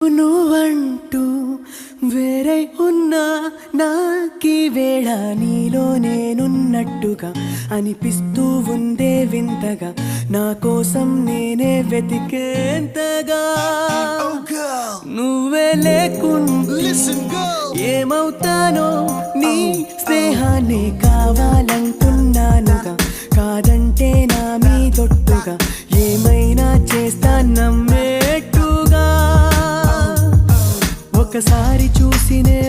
నువ్వంటూ వేరే ఉన్నా నాకీ వేళ నీలో నేనున్నట్టుగా అనిపిస్తూ ఉందే వింతగా నా కోసం నేనే వెతికేంతగా నువ్వే లేకుండా ఏమవుతానో నీ స్నేహాన్ని కావాలంటున్నానుగా కాదంటే నా మీదొట్టుగా ఏమైనా చేస్తా నమ్మేట్టుగా ఒకసారి చూసినే